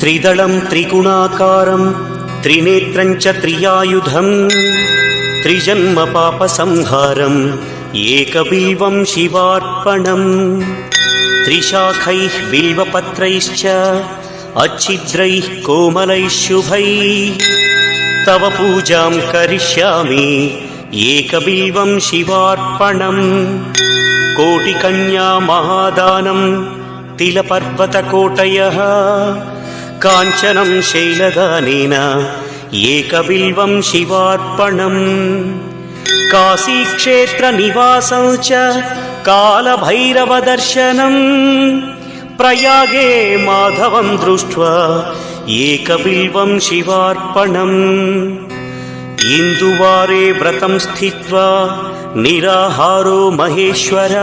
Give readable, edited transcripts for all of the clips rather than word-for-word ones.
त्रिदलं त्रिगुणाकारं त्रिनेत्रं च त्रियायुधं त्रिजन्म पापसंहारम् एकबिल्वं शिवार्पणम् त्रिशाखैः बिल्वपत्रैश्च अच्छिद्रैः कोमलैः शुभैः तव पूजां करिष्यामि एकबिल्वं शिवार्पणम् कोटिकन्या महादानं तिलपर्वतकोटयः काञ्चनं शैलदानेन एकबिल्वं शिवार्पणम् काशीक्षेत्रनिवासं च कालभैरवदर्शनम् प्रयागे माधवं दृष्ट्वा एकबिल्वं शिवार्पणम् इन्दुवारे व्रतं स्थित्वा निराहारो महेश्वर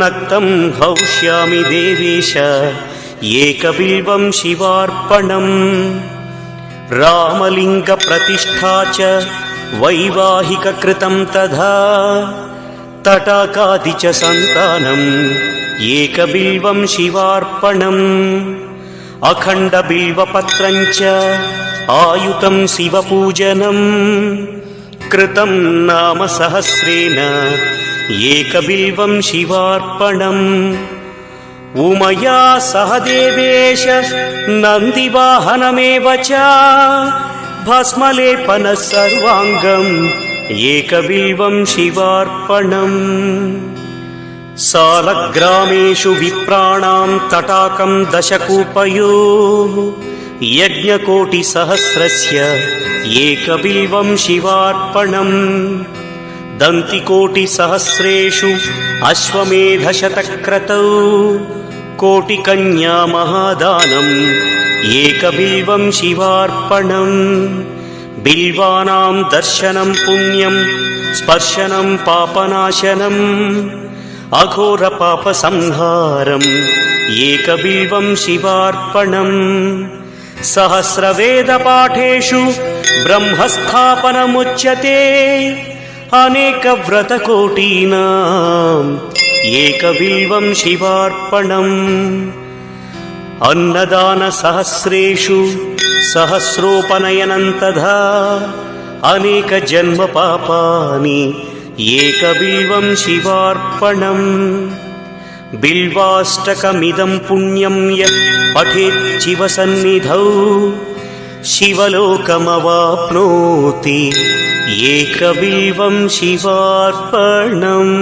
नक्तं हौष्यामि देवेश एकबिल्वं शिवार्पणम् रामलिङ्गप्रतिष्ठा च वैवाहिककृतं तथा तटाकादि च सन्तानम् एकबिल्वं शिवार्पणम् अखण्डबिल्वपत्रं च आयुतं शिवपूजनम् कृतं नाम सहस्रेण एकबिल्वं शिवार्पणम् उमया सह देवेश नन्दिवाहनमेव च भस्मलेपनः सर्वाङ्गम् एकबिल्वं शिवार्पणम् सालग्रामेषु विप्राणां तटाकं दशकूपयोः यज्ञकोटिसहस्रस्य एकबिल्वं शिवार्पणम् दन्तिकोटिसहस्रेषु अश्वमेधशतक्रतौ कोटिकन्या महादानम् एकबिल्वं शिवार्पणम् बिल्वानां दर्शनं पुण्यं स्पर्शनं पापनाशनम् अघोरपापसंहारम् एकबिल्वं शिवार्पणम् सहस्रवेदपाठेषु ब्रह्मस्थापनमुच्यते अनेकव्रतकोटीनाम् एकबिल्वं शिवार्पणम् अन्नदानसहस्रेषु सहस्रोपनयनं तथा अनेकजन्मपापानि एकबिल्वं शिवार्पणम् बिल्वाष्टकमिदं पुण्यं यः पठेत् शिवसन्निधौ शिवलोकमवाप्नोति एकबिल्वं शिवार्पणम्।